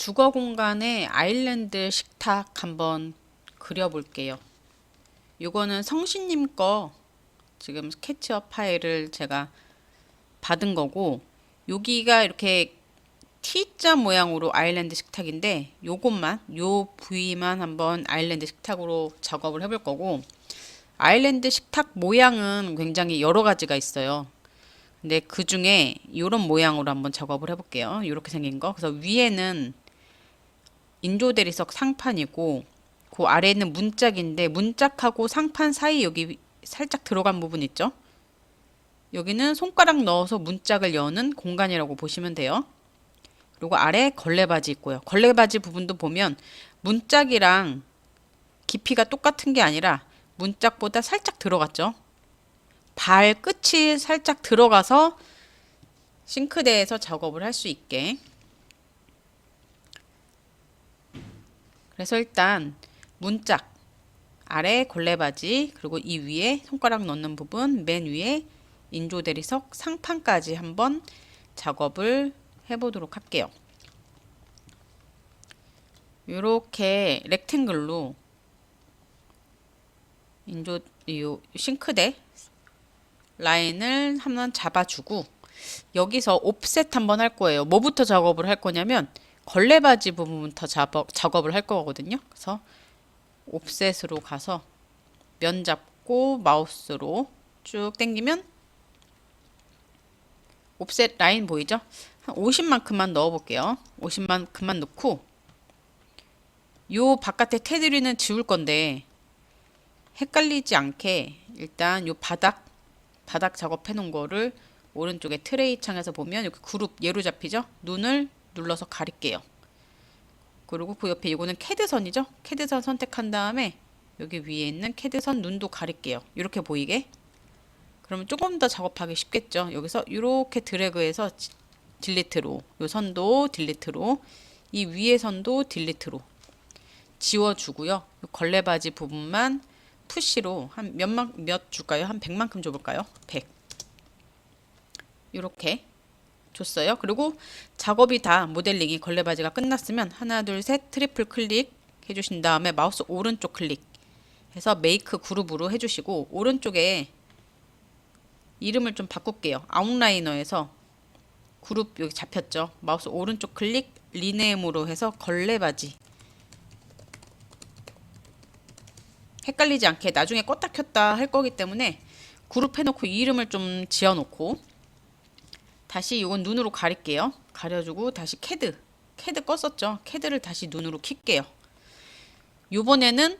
주거 공간에 아일랜드 식탁 한번 그려볼게요. 요거는 성신님 거 지금 스케치업 파일을 제가 받은 거고, 여기가 이렇게 T자 모양으로 아일랜드 식탁인데, 요 부위만 한번 아일랜드 식탁으로 작업을 해볼 거고, 아일랜드 식탁 모양은 굉장히 여러 가지가 있어요. 근데 그 중에 이런 모양으로 한번 작업을 해볼게요. 이렇게 생긴 거. 그래서 위에는 인조대리석 상판이고, 그 아래는 문짝인데, 문짝하고 상판 사이 여기 살짝 들어간 부분 있죠? 여기는 손가락 넣어서 문짝을 여는 공간이라고 보시면 돼요. 그리고 아래 걸레바지 있고요. 걸레바지 부분도 보면 문짝이랑 깊이가 똑같은 게 아니라 문짝보다 살짝 들어갔죠. 발 끝이 살짝 들어가서 싱크대에서 작업을 할 수 있게. 그래서 일단 문짝, 아래 걸레바지, 그리고 이 위에 손가락 넣는 부분, 맨 위에 인조대리석 상판까지 한번 작업을 해보도록 할게요. 이렇게 렉탱글로 요 싱크대 라인을 한번 잡아주고, 여기서 옵셋 한번 할 거예요. 뭐부터 작업을 할 거냐면 걸레바지 부분부터 작업을 할 거거든요. 그래서 옵셋으로 가서 면 잡고 마우스로 쭉 당기면 옵셋 라인 보이죠? 한 50만큼만 넣어 볼게요. 50만큼만 넣고, 요 바깥에 테두리는 지울 건데 헷갈리지 않게 일단 요 바닥 작업해 놓은 거를 오른쪽에 트레이 창에서 보면 이렇게 그룹 예로 잡히죠? 눈을 눌러서 가릴게요. 그리고 그 옆에 이거는 캐드선이죠? 캐드선 선택한 다음에 여기 위에 있는 캐드선 눈도 가릴게요. 이렇게 보이게. 그러면 조금 더 작업하기 쉽겠죠? 여기서 이렇게 드래그해서 딜리트로, 요 선도 딜리트로, 이 위에 선도 딜리트로 지워주고요. 요 걸레바지 부분만 푸시로 한 몇 줄까요? 한 100만큼 줘볼까요? 100. 이렇게 줬어요. 그리고 작업이 다 모델링이 걸레바지가 끝났으면 하나, 둘, 셋 트리플 클릭 해주신 다음에 마우스 오른쪽 클릭 해서 메이크 그룹으로 해주시고, 오른쪽에 이름을 좀 바꿀게요. 아웃라이너에서 그룹 여기 잡혔죠? 마우스 오른쪽 클릭 리네임으로 해서 걸레바지. 헷갈리지 않게 나중에 껐다 켰다 할 거기 때문에 그룹 해놓고 이름을 좀 지어놓고, 다시 이건 눈으로 가릴게요. 가려주고 다시 캐드 껐었죠. 캐드를 다시 눈으로 킬게요. 요번에는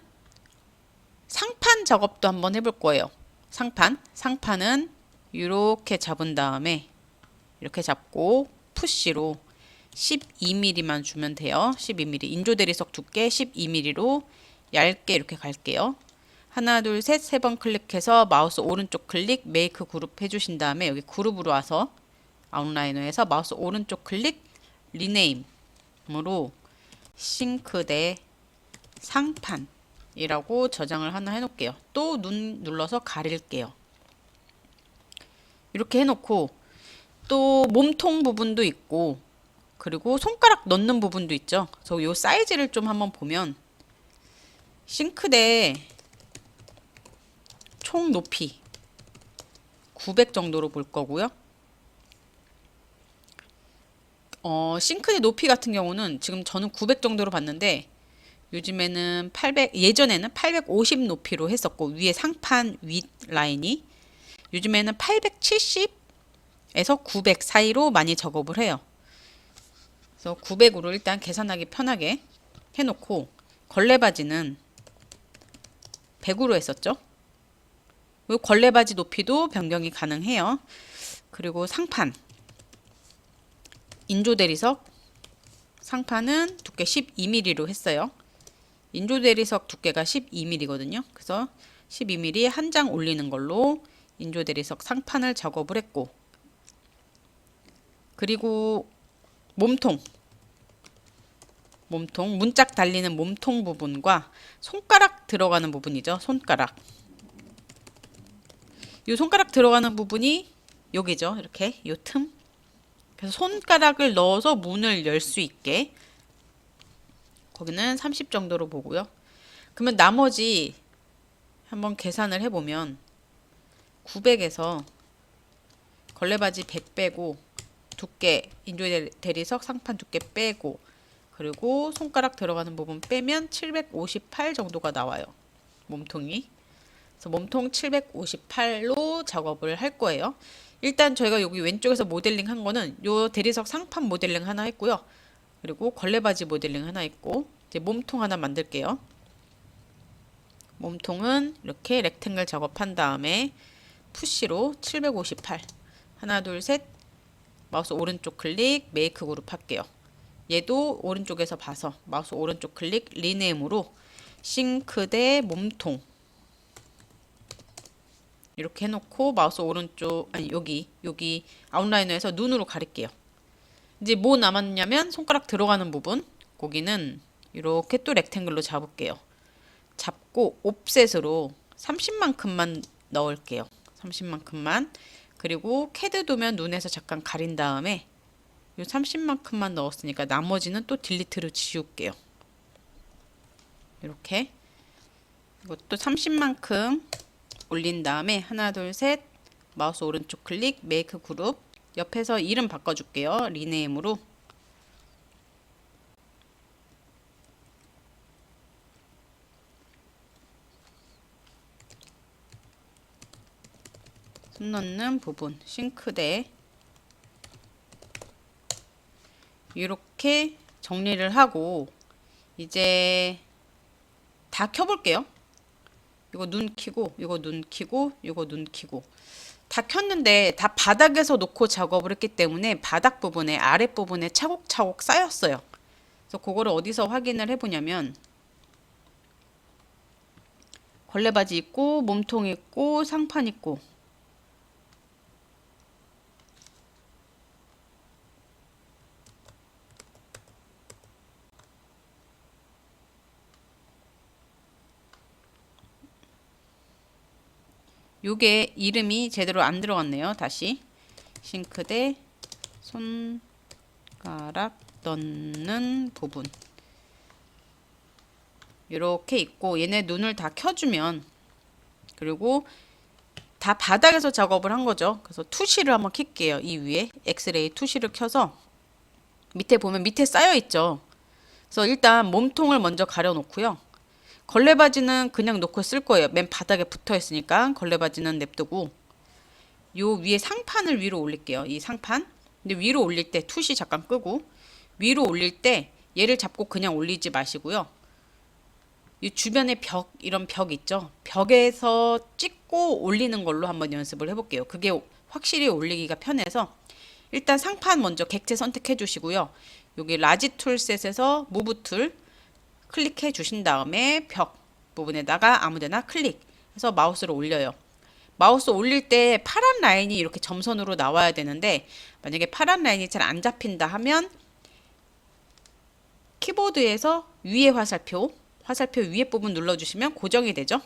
상판 작업도 한번 해볼 거예요. 상판은 이렇게 잡은 다음에 이렇게 잡고 푸시로 12mm만 주면 돼요. 12mm 인조대리석 두께 12mm로 얇게 이렇게 갈게요. 하나, 둘, 셋, 세 번 클릭해서 마우스 오른쪽 클릭 메이크 그룹 해주신 다음에 여기 그룹으로 와서 아웃라이너에서 마우스 오른쪽 클릭 리네임으로 싱크대 상판이라고 저장을 하나 해놓을게요. 또 눈 눌러서 가릴게요. 이렇게 해놓고, 또 몸통 부분도 있고, 그리고 손가락 넣는 부분도 있죠. 그래서 요 사이즈를 좀 한번 보면 싱크대 총 높이 900 정도로 볼 거고요. 싱크대 높이 같은 경우는 지금 저는 900 정도로 봤는데, 요즘에는 예전에는 850 높이로 했었고, 위에 상판 윗 라인이 요즘에는 870에서 900 사이로 많이 작업을 해요. 그래서 900으로 일단 계산하기 편하게 해놓고, 걸레바지는 100으로 했었죠. 이 걸레바지 높이도 변경이 가능해요. 그리고 상판 인조대리석 상판은 두께 12mm로 했어요. 인조대리석 두께가 12mm거든요. 그래서 12mm 한 장 올리는 걸로 인조대리석 상판을 작업을 했고, 그리고 몸통 문짝 달리는 몸통 부분과 손가락 들어가는 부분이죠. 이 손가락 들어가는 부분이 여기죠. 이렇게 요 틈. 그래서 손가락을 넣어서 문을 열 수 있게 거기는 30 정도로 보고요. 그러면 나머지 한번 계산을 해보면 900에서 걸레바지 100 빼고 두께 인조리 대리석 상판 두께 빼고 그리고 손가락 들어가는 부분 빼면 758 정도가 나와요. 몸통이. 그래서 몸통 758로 작업을 할 거예요. 일단 저희가 여기 왼쪽에서 모델링 한 거는 요 대리석 상판 모델링 하나 했고요. 그리고 걸레바지 모델링 하나 있고 이제 몸통 하나 만들게요. 몸통은 이렇게 렉탱글 작업한 다음에 푸시로 758 하나 둘 셋 마우스 오른쪽 클릭 메이크 그룹 할게요. 얘도 오른쪽에서 봐서 마우스 오른쪽 클릭 리네임으로 싱크대 몸통 이렇게 해놓고 마우스 오른쪽 아니 여기 아웃라이너에서 눈으로 가릴게요. 이제 뭐 남았냐면 손가락 들어가는 부분 거기는 이렇게 또 렉탱글로 잡을게요. 잡고 옵셋으로 30만큼만 넣을게요. 30만큼만. 그리고 캐드 도면 눈에서 잠깐 가린 다음에 요 30만큼만 넣었으니까 나머지는 또 딜리트로 지울게요. 이렇게 이것도 30만큼 올린 다음에 하나 둘 셋 마우스 오른쪽 클릭 메이크 그룹 옆에서 이름 바꿔줄게요. 리네임으로 손 넣는 부분 싱크대 이렇게 정리를 하고 이제 다 켜볼게요. 이거 눈 켜고 이거 눈 켜고 이거 눈 켜고 다 켰는데 다 바닥에서 놓고 작업을 했기 때문에 바닥 부분에 아랫부분에 차곡차곡 쌓였어요. 그래서 그거를 어디서 확인을 해보냐면 걸레바지 있고 몸통 있고 상판 있고 요게 이름이 제대로 안 들어갔네요. 다시 싱크대 손가락 넣는 부분 이렇게 있고 얘네 눈을 다 켜주면 그리고 다 바닥에서 작업을 한 거죠. 그래서 투시를 한번 켤게요. 이 위에 엑스레이 투시를 켜서 밑에 보면 밑에 쌓여 있죠. 그래서 일단 몸통을 먼저 가려 놓고요. 걸레바지는 그냥 놓고 쓸 거예요. 맨 바닥에 붙어 있으니까 걸레바지는 냅두고 요 위에 상판을 위로 올릴게요. 이 상판. 근데 위로 올릴 때 투시 잠깐 끄고 위로 올릴 때 얘를 잡고 그냥 올리지 마시고요. 이 주변에 벽 이런 벽 있죠. 벽에서 찍고 올리는 걸로 한번 연습을 해볼게요. 그게 확실히 올리기가 편해서 일단 상판 먼저 객체 선택해 주시고요. 여기 라지 툴셋에서 무브 툴 클릭해 주신 다음에 벽 부분에다가 아무데나 클릭해서 마우스를 올려요. 마우스 올릴 때 파란 라인이 이렇게 점선으로 나와야 되는데 만약에 파란 라인이 잘 안 잡힌다 하면 키보드에서 위에 화살표 위에 부분 눌러주시면 고정이 되죠.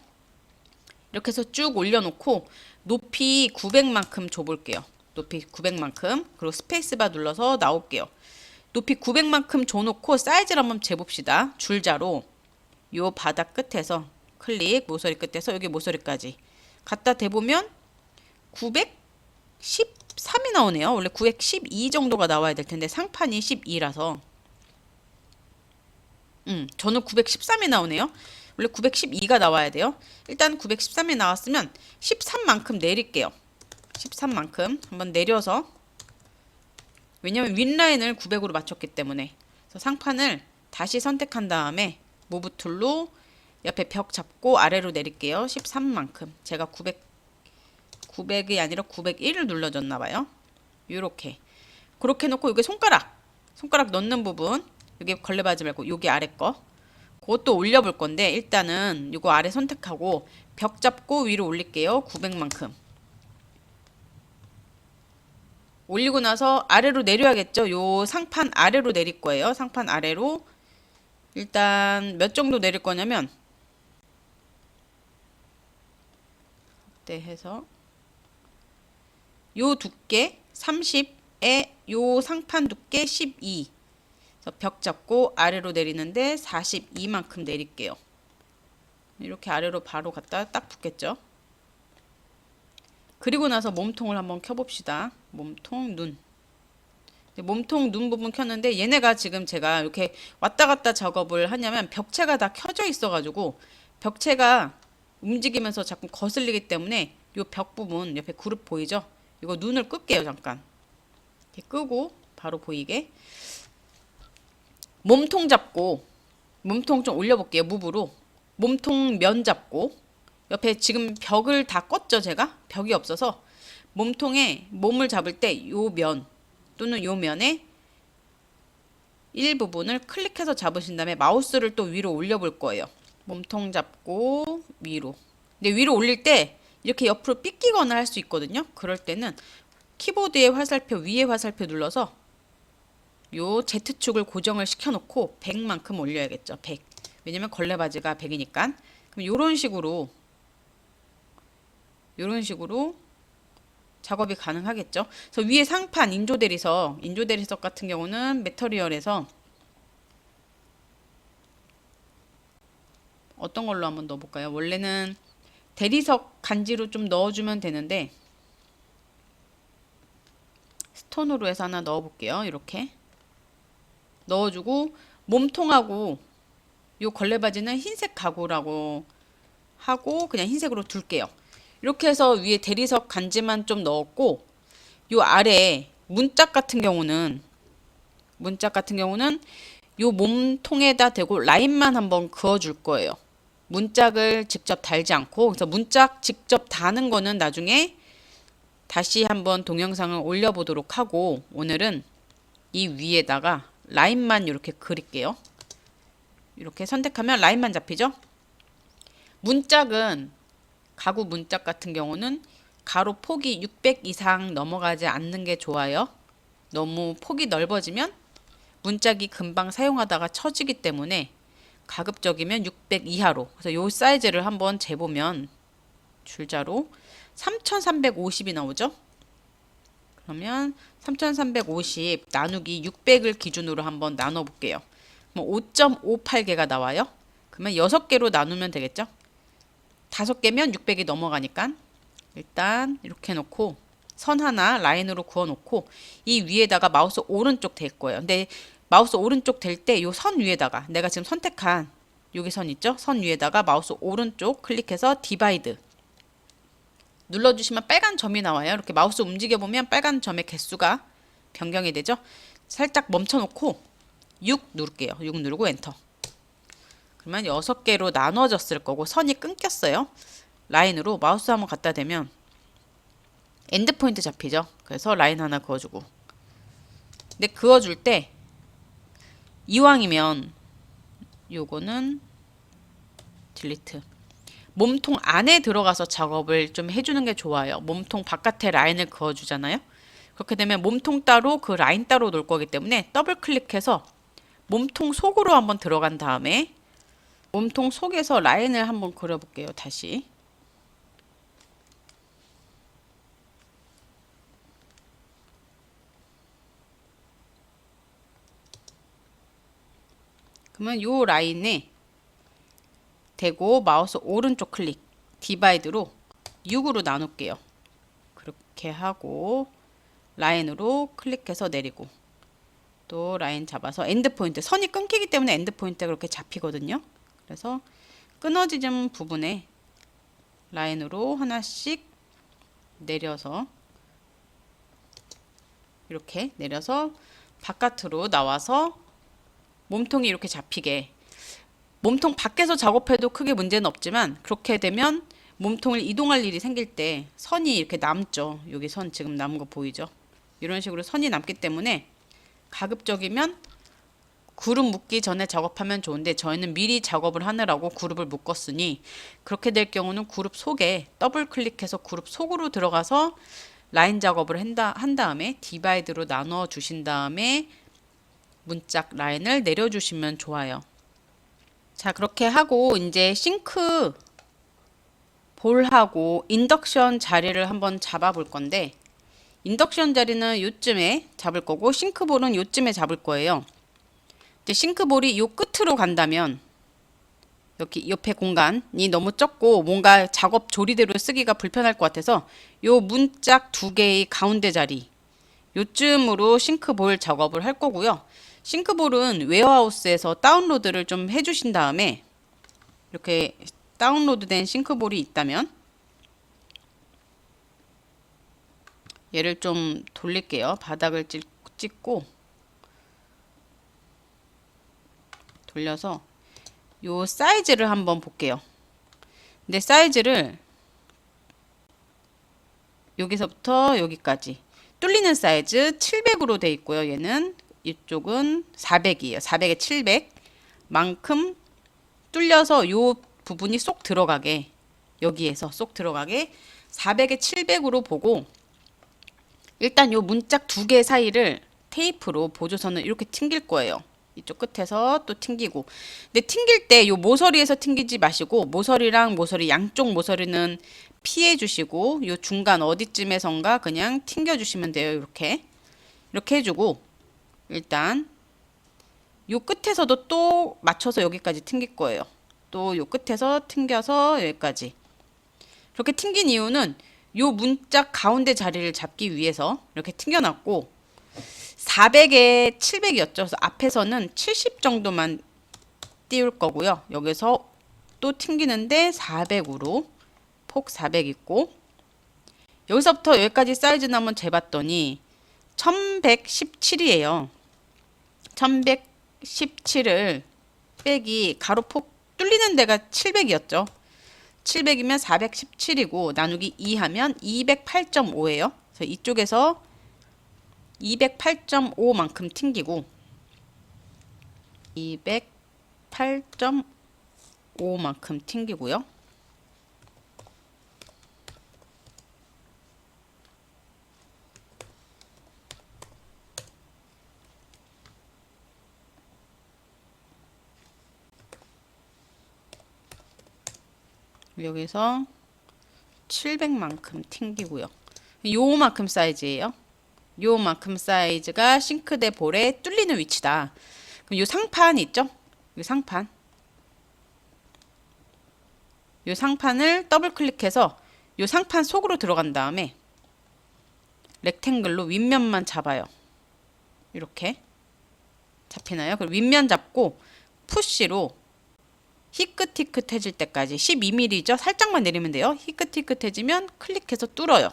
이렇게 해서 쭉 올려놓고 높이 900만큼 줘볼게요. 높이 900만큼 그리고 스페이스바 눌러서 나올게요. 높이 900만큼 줘놓고 사이즈를 한번 재봅시다. 줄자로 요 바닥 끝에서 클릭 모서리 끝에서 여기 모서리까지 갖다 대보면 913이 나오네요. 원래 912 정도가 나와야 될 텐데 상판이 12라서 저는 913이 나오네요. 원래 912가 나와야 돼요. 일단 913이 나왔으면 13만큼 내릴게요. 13만큼 한번 내려서 왜냐면 윗라인을 900으로 맞췄기 때문에 그래서 상판을 다시 선택한 다음에 무브 툴로 옆에 벽 잡고 아래로 내릴게요. 13만큼 제가 900이 아니라 901을 눌러줬나 봐요. 요렇게 그렇게 놓고 여기 손가락 넣는 부분 여기 걸레바지 말고 여기 아래 거 그것도 올려볼 건데 일단은 이거 아래 선택하고 벽 잡고 위로 올릴게요. 900만큼 올리고 나서 아래로 내려야겠죠. 요 상판 아래로 내릴 거예요. 상판 아래로 일단 몇 정도 내릴 거냐면 해서 요 두께 30에 요 상판 두께 12 그래서 벽 잡고 아래로 내리는데 42만큼 내릴게요. 이렇게 아래로 바로 갖다 딱 붙겠죠. 그리고 나서 몸통을 한번 켜봅시다. 몸통, 눈. 몸통, 눈 부분 켰는데 얘네가 지금 제가 이렇게 왔다 갔다 작업을 하냐면 벽체가 다 켜져 있어가지고 벽체가 움직이면서 자꾸 거슬리기 때문에 이 벽 부분 옆에 그룹 보이죠? 이거 눈을 끌게요. 잠깐. 이렇게 끄고 바로 보이게. 몸통 잡고 몸통 좀 올려볼게요. 무브로. 몸통 면 잡고 옆에 지금 벽을 다 껐죠. 제가 벽이 없어서 몸통에 몸을 잡을 때 요 면 또는 요 면에 일부분을 클릭해서 잡으신 다음에 마우스를 또 위로 올려볼 거예요. 몸통 잡고 위로. 근데 위로 올릴 때 이렇게 옆으로 삐끼거나 할 수 있거든요. 그럴 때는 키보드의 화살표 위에 화살표 눌러서 요 Z축을 고정을 시켜놓고 100만큼 올려야겠죠. 100. 왜냐면 걸레바지가 100이니까. 그럼 요런 식으로 작업이 가능하겠죠. 그래서 위에 상판 인조 대리석 같은 경우는 매터리얼에서 어떤 걸로 한번 넣어볼까요? 원래는 대리석 간지로 좀 넣어주면 되는데 스톤으로 해서 하나 넣어볼게요. 이렇게 넣어주고 몸통하고 요 걸레바지는 흰색 가구라고 하고 그냥 흰색으로 둘게요. 이렇게 해서 위에 대리석 간지만 좀 넣었고 요 아래 문짝 같은 경우는 요 몸통에다 대고 라인만 한번 그어줄 거예요. 문짝을 직접 달지 않고. 그래서 문짝 직접 다는 거는 나중에 다시 한번 동영상을 올려보도록 하고 오늘은 이 위에다가 라인만 이렇게 그릴게요. 이렇게 선택하면 라인만 잡히죠. 문짝은 가구 문짝 같은 경우는 가로 폭이 600 이상 넘어가지 않는 게 좋아요. 너무 폭이 넓어지면 문짝이 금방 사용하다가 처지기 때문에 가급적이면 600 이하로. 그래서 요 사이즈를 한번 재보면 줄자로 3350이 나오죠. 그러면 3350 나누기 600을 기준으로 한번 나눠 볼게요. 5.58개가 나와요. 그러면 6개로 나누면 되겠죠. 5개면 600이 넘어가니까 일단 이렇게 놓고 선 하나 라인으로 그어 놓고 이 위에다가 마우스 오른쪽 댈 거예요. 근데 마우스 오른쪽 댈 때 이 선 위에다가 내가 지금 선택한 여기 선 있죠? 선 위에다가 마우스 오른쪽 클릭해서 디바이드 눌러주시면 빨간 점이 나와요. 이렇게 마우스 움직여 보면 빨간 점의 개수가 변경이 되죠. 살짝 멈춰 놓고 6 누를게요. 6 누르고 엔터. 그러면 6개로 나눠졌을 거고 선이 끊겼어요. 라인으로 마우스 한번 갖다 대면 엔드 포인트 잡히죠. 그래서 라인 하나 그어주고. 근데 그어줄 때 이왕이면 요거는 딜리트. 몸통 안에 들어가서 작업을 좀 해주는 게 좋아요. 몸통 바깥에 라인을 그어주잖아요. 그렇게 되면 몸통 따로 그 라인 따로 놓을 거기 때문에 더블 클릭해서 몸통 속으로 한번 들어간 다음에 몸통 속에서 라인을 한번 그려볼게요. 다시. 그러면 요 라인에 대고 마우스 오른쪽 클릭 디바이드로 6으로 나눌게요. 그렇게 하고 라인으로 클릭해서 내리고 또 라인 잡아서 엔드 포인트 선이 끊기기 때문에 엔드 포인트가 그렇게 잡히거든요. 그래서 끊어지는 부분에 라인으로 하나씩 내려서 이렇게 내려서 바깥으로 나와서 몸통이 이렇게 잡히게. 몸통 밖에서 작업해도 크게 문제는 없지만 그렇게 되면 몸통을 이동할 일이 생길 때 선이 이렇게 남죠. 여기 선 지금 남은 거 보이죠? 이런 식으로 선이 남기 때문에 가급적이면 그룹 묶기 전에 작업하면 좋은데 저희는 미리 작업을 하느라고 그룹을 묶었으니 그렇게 될 경우는 그룹 속에 더블 클릭해서 그룹 속으로 들어가서 라인 작업을 한 다음에 디바이드로 나눠 주신 다음에 문짝 라인을 내려주시면 좋아요. 자, 그렇게 하고 이제 싱크 볼하고 인덕션 자리를 한번 잡아 볼 건데 인덕션 자리는 요쯤에 잡을 거고 싱크볼은 요쯤에 잡을 거예요. 이제 싱크볼이 요 끝으로 간다면 여기 옆에 공간이 너무 적고 뭔가 작업 조리대로 쓰기가 불편할 것 같아서 요 문짝 두 개의 가운데 자리 요쯤으로 싱크볼 작업을 할 거고요. 싱크볼은 웨어하우스에서 다운로드를 좀 해주신 다음에 이렇게 다운로드된 싱크볼이 있다면 얘를 좀 돌릴게요. 바닥을 찍고 돌려서 요 사이즈를 한번 볼게요. 근데 사이즈를 여기서부터 여기까지 뚫리는 사이즈 700으로 돼 있고요. 얘는 이쪽은 400이에요. 400에 700 만큼 뚫려서 요 부분이 쏙 들어가게 여기에서 쏙 들어가게 400에 700으로 보고 일단 요 문짝 두 개 사이를 테이프로 보조선을 이렇게 튕길 거예요. 이쪽 끝에서 또 튕기고. 근데 튕길 때 요 모서리에서 튕기지 마시고 모서리랑 모서리 양쪽 모서리는 피해 주시고 요 중간 어디쯤에선가 그냥 튕겨 주시면 돼요. 이렇게. 이렇게 해주고 일단 요 끝에서도 또 맞춰서 여기까지 튕길 거예요. 또 요 끝에서 튕겨서 여기까지. 이렇게 튕긴 이유는 요 문짝 가운데 자리를 잡기 위해서 이렇게 튕겨놨고 400에 700이었죠. 그래서 앞에서는 70 정도만 띄울 거고요. 여기서 또 튕기는데 400으로 폭 400 있고 여기서부터 여기까지 사이즈는 한번 재봤더니 1117이에요. 1117을 빼기 가로폭 뚫리는 데가 700이었죠. 700이면 417이고 나누기 2 하면 208.5예요. 그래서 이쪽에서 208.5만큼 튕기고 208.5만큼 튕기고요. 여기서 700만큼 튕기고요. 요만큼 사이즈예요. 요만큼 사이즈가 싱크대 볼에 뚫리는 위치다. 그럼 요 상판 있죠? 요 상판. 요 상판을 더블 클릭해서 요 상판 속으로 들어간 다음에 렉탱글로 윗면만 잡아요. 이렇게 잡히나요? 그리고 윗면 잡고 푸시로 희끗희끗해질 때까지 12mm죠? 살짝만 내리면 돼요. 희끗희끗해지면 클릭해서 뚫어요.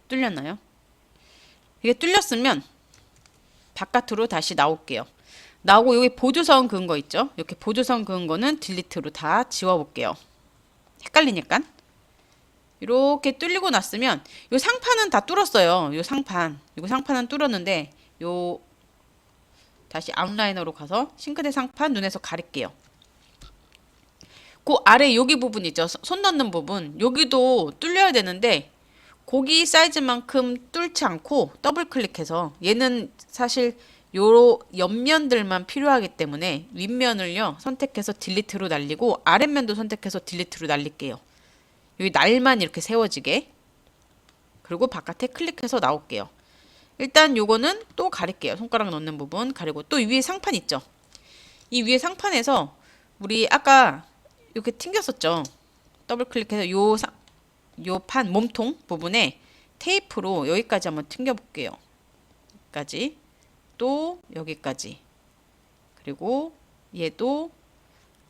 뚫렸나요? 이게 뚫렸으면 바깥으로 다시 나올게요. 나오고 여기 보조선 그은 거 있죠? 이렇게 보조선 그은 거는 딜리트로 다 지워볼게요. 헷갈리니까. 이렇게 뚫리고 났으면 요 상판은 다 뚫었어요. 요 상판. 이거 상판은 뚫었는데 요 다시 아웃라이너로 가서 싱크대 상판 눈에서 가릴게요. 그 아래 여기 부분 있죠? 손 넣는 부분. 여기도 뚫려야 되는데 고기 사이즈만큼 뚫지 않고 더블 클릭해서 얘는 사실 요 옆면들만 필요하기 때문에 윗면을요 선택해서 딜리트로 날리고 아랫면도 선택해서 딜리트로 날릴게요. 여기 날만 이렇게 세워지게. 그리고 바깥에 클릭해서 나올게요. 일단 요거는 또 가릴게요. 손가락 넣는 부분 가리고 또 위에 상판 있죠. 이 위에 상판에서 우리 아까 이렇게 튕겼었죠. 더블 클릭해서 요 판 몸통 부분에 테이프로 여기까지 한번 튕겨 볼게요. 여기까지 또 여기까지 그리고 얘도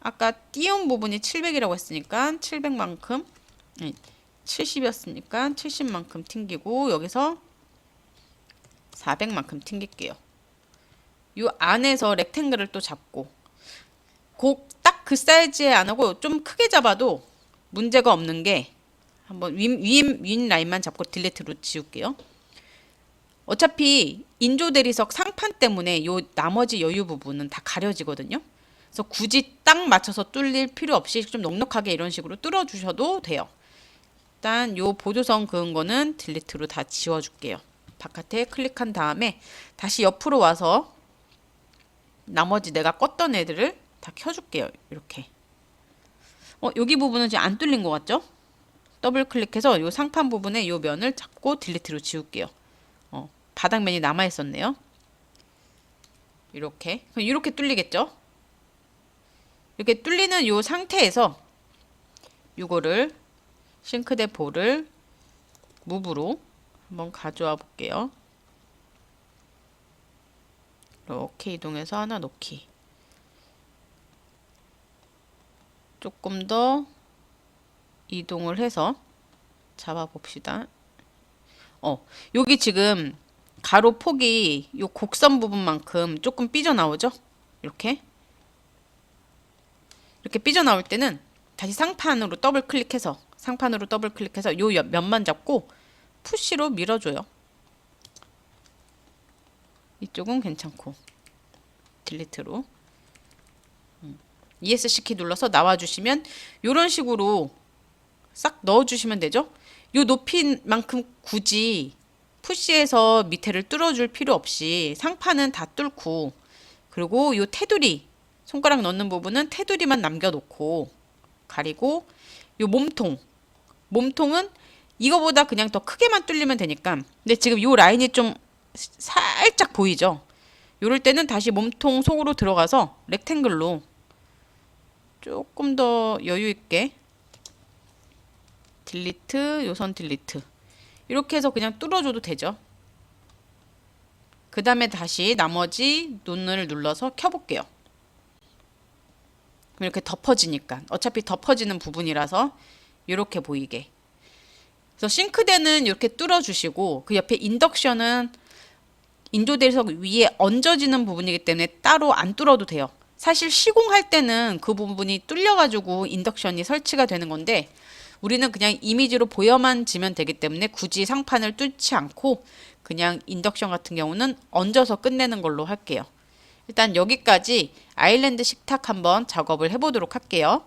아까 띄운 부분이 700이라고 했으니까 700만큼 70이었으니까 70만큼 튕기고 여기서 400만큼 튕길게요. 요 안에서 렉탱글을 또 잡고 딱 그 사이즈에 안 하고 좀 크게 잡아도 문제가 없는 게 한번 윗 라인만 잡고 딜리트로 지울게요. 어차피 인조 대리석 상판 때문에 요 나머지 여유 부분은 다 가려지거든요. 그래서 굳이 딱 맞춰서 뚫릴 필요 없이 좀 넉넉하게 이런 식으로 뚫어 주셔도 돼요. 일단 요 보조선 그은 거는 딜리트로 다 지워줄게요. 바깥에 클릭한 다음에 다시 옆으로 와서 나머지 내가 껐던 애들을 다 켜줄게요. 이렇게. 여기 부분은 지금 안 뚫린 것 같죠? 더블 클릭해서 요 상판 부분에 요 면을 잡고 딜리트로 지울게요. 바닥면이 남아 있었네요. 이렇게 뚫리겠죠? 이렇게 뚫리는 요 상태에서 요거를 싱크대 볼을 무브로 한번 가져와 볼게요. 이렇게 이동해서 하나 놓기. 조금 더 이동을 해서 잡아 봅시다. 여기 지금 가로 폭이 요 곡선 부분만큼 조금 삐져나오죠? 이렇게 삐져나올 때는 다시 상판으로 더블 클릭해서 요 면만 잡고 푸시로 밀어줘요. 이쪽은 괜찮고 딜리트로 ESC 키 눌러서 나와주시면 이런 식으로 싹 넣어주시면 되죠. 요 높이만큼 굳이 푸시해서 밑에를 뚫어줄 필요 없이 상판은 다 뚫고, 그리고 요 테두리 손가락 넣는 부분은 테두리만 남겨놓고 가리고, 요 몸통은 이거보다 그냥 더 크게만 뚫리면 되니까. 근데 지금 요 라인이 좀 살짝 보이죠. 요럴 때는 다시 몸통 속으로 들어가서 렉탱글로 조금 더 여유 있게 딜리트, 요선 딜리트 이렇게 해서 그냥 뚫어줘도 되죠. 그 다음에 다시 나머지 눈을 눌러서 켜볼게요. 이렇게 덮어지니까, 어차피 덮어지는 부분이라서 이렇게 보이게. 그래서 싱크대는 이렇게 뚫어주시고, 그 옆에 인덕션은 인조대석 위에 얹어지는 부분이기 때문에 따로 안 뚫어도 돼요. 사실 시공할 때는 그 부분이 뚫려가지고 인덕션이 설치가 되는 건데, 우리는 그냥 이미지로 보여만 지면 되기 때문에 굳이 상판을 뚫지 않고 그냥 인덕션 같은 경우는 얹어서 끝내는 걸로 할게요. 일단 여기까지 아일랜드 식탁 한번 작업을 해보도록 할게요.